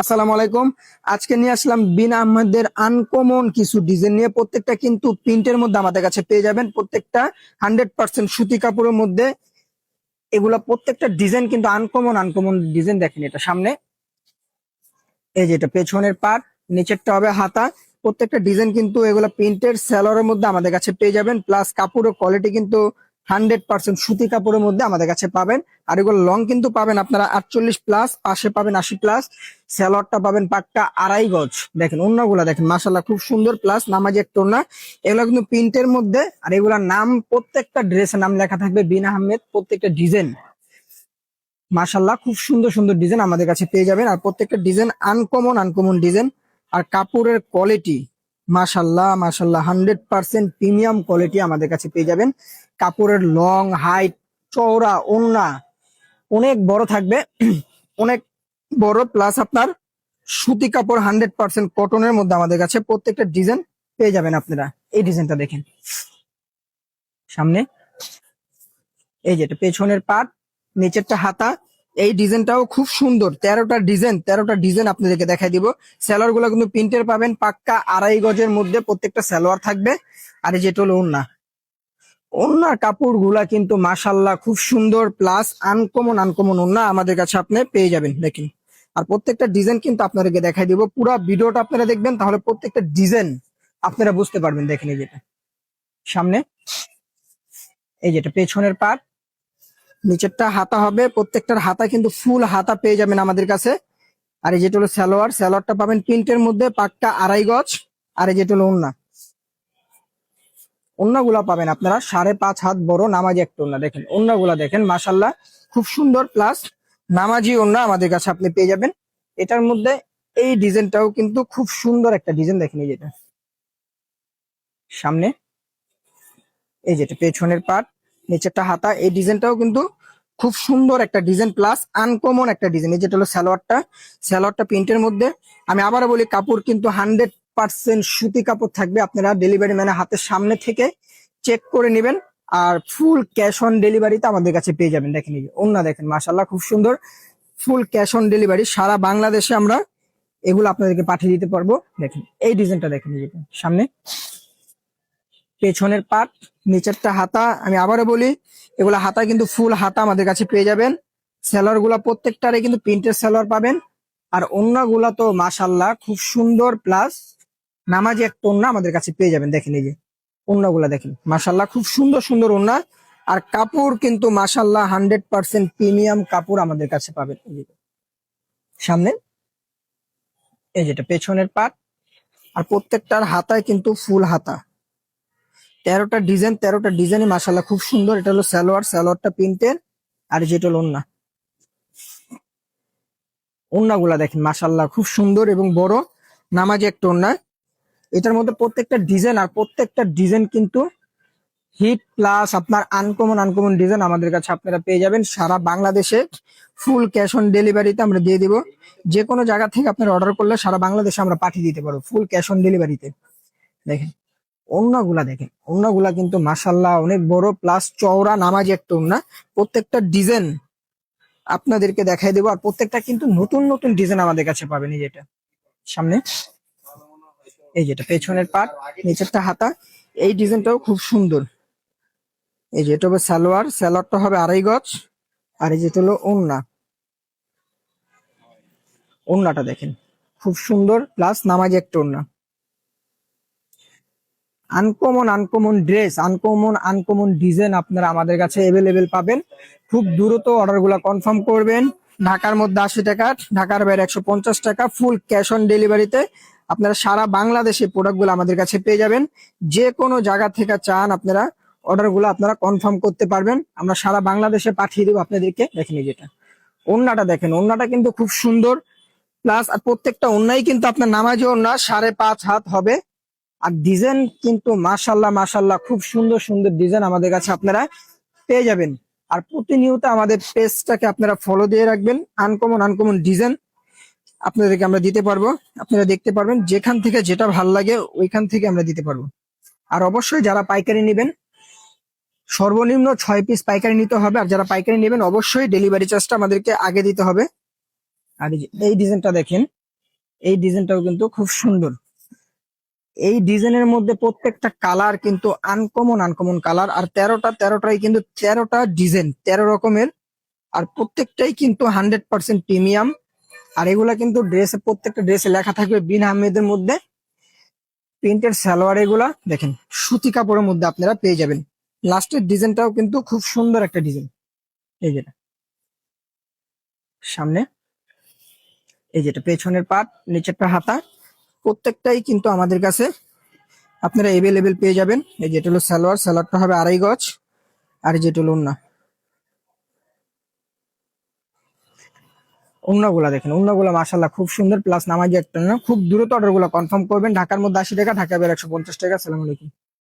আসসালামু আলাইকুম। আজকে নিয়ে আসলাম বিন আহমেদের আনকমন কিছু ডিজাইন নিয়ে। প্রত্যেকটা কিন্তু প্রিন্টের মধ্যে আমাদের কাছে পেয়ে যাবেন, প্রত্যেকটা 100% সুতি কাপড়ের মধ্যে। এগুলা প্রত্যেকটা ডিজাইন কিন্তু আনকমন আনকমন ডিজাইন। দেখেন এটা সামনে, এই যে এটা পেছনের পার্ট, নিচেরটা হবে হাতা। প্রত্যেকটা ডিজাইন কিন্তু এগুলা প্রিন্টের সেলরের মধ্যে আমাদের কাছে পেয়ে যাবেন। প্লাস কাপড়ের কোয়ালিটি কিন্তু 100% সুতি কাপড়ের মধ্যে আমাদের কাছে পাবেন। আর এগুলো লং কিন্তু পাবেন আপনারা 48+, পাশে পাবেন 80+। সেলরটা পাবেন পাক্কা 2.5 গজ। দেখেন ওড়নাগুলা দেখেন, মাশাল্লাহ খুব সুন্দর। প্লাস নামাজি একটা ওড়না, এগুলো কিন্তু প্রিন্টের মধ্যে। আর এগুলার নাম, প্রত্যেকটা ড্রেসের নাম লেখা থাকবে বিন আহমেদ। প্রত্যেকটা ডিজাইন মাশাল্লাহ খুব সুন্দর সুন্দর ডিজাইন আমাদের কাছে পেয়ে যাবেন। আর প্রত্যেকটা ডিজাইন আনকমন আনকমন ডিজাইন। আর কাপড়ের কোয়ালিটি মাশাল্লাহ মাশাল্লাহ 100% প্রিমিয়াম কোয়ালিটি আমাদের কাছে পেয়ে যাবেন। কাপড়ের লং, হাইট, চওড়া, ওড়না অনেক বড় থাকবে, অনেক বড়। প্লাস আপনার সুতি কাপড় 100% কটনের মধ্যে আমাদের কাছে প্রত্যেকটা ডিজাইন পেয়ে যাবেন আপনারা। এই ডিজাইনটা দেখেন সামনে, এই যেটা পেছনের পাট, নিচেরটা হাতা। এই ডিজাইনটাও খুব সুন্দর। 13টা ডিজাইন আপনাদেরকে দেখাই দিব। সালোয়ার গুলো কিন্তু প্রিন্টের পাবেন পাক্কা 2.5 গজের মধ্যে প্রত্যেকটা সালোয়ার থাকবে। আর এই যেটা হলো ওড়না, ওড়নার কাপড় গুলা কিন্তু মাশাল্লাহ খুব সুন্দর। প্লাস আনকমন আনকমন ওড়না আমাদের কাছে আপনি পেয়ে যাবেন। দেখেন, আর প্রত্যেকটা ডিজাইন কিন্তু আপনাদেরকে দেখাই দিব। পুরো ভিডিওটা আপনারা দেখবেন, তাহলে প্রত্যেকটা ডিজাইন আপনারা বুঝতে পারবেন। দেখেন এই যেটা সামনে, এই যেটা পেছনের পাট, নিচেরটা হাতা হবে। প্রত্যেকটার হাতা কিন্তু ফুল হাতা পেয়ে যাবেন আমাদের কাছে। আর এই যেটা হলো সালোয়ার, সালোয়ারটা পাবেন প্রিন্টের মধ্যে পাক্কা 2.5 গজ। আর এই যেটা হলো ওড়না, ওড়নাগুলা পাবেন আপনারা 5.5 হাত বড় নামাজি একটা ওড়না। দেখেন ওড়নাগুলা দেখেন মাশাল্লাহ খুব সুন্দর। প্লাস নামাজি ওড়না আমাদের কাছে আপনি পেয়ে যাবেন। এটার মধ্যে এই ডিজাইনটাও কিন্তু খুব সুন্দর একটা ডিজাইন। দেখেন এই যেটা সামনে, এই যেটা পেছনের পার্ট, নিচেরটা হাতা। এই ডিজাইনটাও কিন্তু খুব সুন্দর একটা ডিজাইন, প্লাস আনকমন একটা ডিজাইন। এই যেটা হলো সালোয়ারটা, সালোয়ারটা প্রিন্টের মধ্যে। আমি আবারও বলি, কাপড় কিন্তু 100% সুতি কাপড় থাকবে। আপনারা ডেলিভারি ম্যানে হাতের সামনে থেকে চেক করে নেবেন। আর ফুল ক্যাশ অন ডেলিভারিতে আমাদের কাছে পেয়ে যাবেন। দেখেন এই যে ওড়না দেখেন মাশাল্লাহ খুব সুন্দর। ফুল ক্যাশ অন ডেলিভারি সারা বাংলাদেশে আমরা এগুলো আপনাদেরকে পাঠিয়ে দিতে পারবো। দেখেন এই ডিজাইনটা দেখেন, এই যেটা সামনে, পেছনের পাট, নিচেরটা হাতা। আমি আবারও বলি, এগুলা হাতা কিন্তু ফুল হাতা আমাদের কাছে পেয়ে যাবেন। সেলর গুলা প্রত্যেকটারে কিন্তু প্রিন্টের সেলর পাবেন। আর ওড়না গুলা তো মাশাল্লাহ খুব সুন্দর। প্লাস নামাজি একটা ওড়না আমাদের কাছে পেয়ে যাবেন। দেখেন এই যে ওড়না গুলা দেখেন মাশাল্লাহ খুব সুন্দর সুন্দর ওড়না। আর কাপড় কিন্তু মাশাল্লাহ 100% প্রিমিয়াম কাপড় আমাদের কাছে পাবেন। এই যে সামনে, এই যেটা পেছনের পাট। আর প্রত্যেকটার হাতায় কিন্তু ফুল হাতা। 13টা ডিজাইনই মাশাল্লাহ খুব সুন্দর। এটা হলো সালোয়ার, সালোয়ারটা প্রিন্টের। আর যেটা হলো ওড়না, ওড়নাগুলা দেখেন মাশাল্লাহ খুব সুন্দর এবং বড় নামাজি একটা ওড়না। এটার মধ্যে প্রত্যেকটা ডিজাইন, আর প্রত্যেকটা ডিজাইন কিন্তু হিট। প্লাস আপনার আনকমন আনকমন ডিজাইন আমাদের কাছে আপনারা পেয়ে যাবেন সারা বাংলাদেশে। ফুল ক্যাশ অন ডেলিভারিতে আমরা দিয়ে দিব। যে কোনো জায়গা থেকে আপনারা অর্ডার করলে সারা বাংলাদেশে আমরা পাঠিয়ে দিতে পারবো ফুল ক্যাশ অন ডেলিভারিতে। দেখেন ওড়নাগুলা দেখেন, ওড়নাগুলা কিন্তু মাশাল্লাহ অনেক বড়। প্লাস চওড়া নামাজি একটা ওড়না। প্রত্যেকটা ডিজাইন আপনাদেরকে দেখাই দেবো। আর প্রত্যেকটা কিন্তু নতুন নতুন ডিজাইন আমাদের কাছে পাবেন। এই যেটা সামনে, এই যেটা পেছনের পাট, নিচেরটা হাতা। এই ডিজাইনটাও খুব সুন্দর। এই যে এটা হবে সালোয়ার, সালোয়ারটা হবে 2.5 গজ। আর এই যেটা হলো ওড়না, ওড়নাটা দেখেন খুব সুন্দর। প্লাস নামাজি একটা ওড়না। Uncommon uncommon dress, uncommon uncommon design আপনারা আমাদের কাছে এভেলেবেল পাবেন। খুব দ্রুত অর্ডার গুলা কনফার্ম করবেন। ঢাকার মধ্যে 80 টাকা, ঢাকার বাইরে 150 টাকা, ফুল ক্যাশ অন ডেলিভারিতে আপনারা সারা বাংলাদেশে প্রোডাক্ট গুলো আমাদের কাছে পেয়ে যাবেন। যে কোনো জায়গা থেকে চান আপনারা অর্ডার গুলো আপনারা কনফার্ম করতে পারবেন। আমরা সারা বাংলাদেশে পাঠিয়ে দেবো আপনাদেরকে। দেখেন এই যেটা ওড়নাটা দেখেন, ওড়নাটা কিন্তু খুব সুন্দর। প্লাস আর প্রত্যেকটা ওড়নাই কিন্তু আপনার নামাজি ওড়না 5.5 হাত হবে। আর ডিজাইন কিন্তু মাশাল্লাহ মাশাল্লাহ খুব সুন্দর সুন্দর ডিজাইন আমাদের কাছে আপনারা পেয়ে যাবেন। আর প্রতিনিয়ত আমাদের পেজটাকে আপনারা ফলো দিয়ে রাখবেন। আনকমন আনকমন ডিজাইন আপনাদেরকে আমরা দিতে পারবো। আপনারা দেখতে পারবেন, যেখান থেকে যেটা ভাল লাগে ওইখান থেকে আমরা দিতে পারবো। আর অবশ্যই যারা পাইকারি নেবেন, সর্বনিম্ন 6 পিস পাইকারি নিতে হবে। আর যারা পাইকারি নেবেন অবশ্যই ডেলিভারি চার্জটা আমাদেরকে আগে দিতে হবে। আর এই ডিজাইনটা দেখেন, এই ডিজাইনটাও কিন্তু খুব সুন্দর। এই ডিজাইনের মধ্যে প্রত্যেকটা কালার কিন্তু আনকমন আনকমন কালার, আর 13টাই কিন্তু 13টা ডিজাইন 13 রকমের, আর প্রত্যেকটাই কিন্তু 100% প্রিমিয়াম। আর এগুলা কিন্তু ড্রেসে, প্রত্যেকটা ড্রেসে লেখা থাকবে বিন আহমেদের মধ্যে। প্রিন্টের সালোয়ার, এগুলা দেখেন সুতি কাপড়ের মধ্যে আপনারা পেয়ে যাবেন। লাস্টের ডিজাইনটাও কিন্তু খুব সুন্দর একটা ডিজাইন। এই যেটা সামনে, এই যেটা পেছনের পাট, নিচেরটা হাতা, প্রত্যেকটাই কিন্তু আমাদের কাছে আপনারা এভেলেবেল পেয়ে যাবেন। এই যেটা হলো সালোয়ার, সালোয়ারটা হবে 2.5 গজ। আর যেটা হলো ওড়না, ওড়নাগুলা দেখেন, ওড়নাগুলা মাশাআল্লাহ খুব সুন্দর, প্লাস নামাজি একটা না। খুব দ্রুত অর্ডার গুলো কনফার্ম করবেন। ঢাকার মধ্যে 80 টাকা, ঢাকা বের 150 টাকা। আসসালামু আলাইকুম।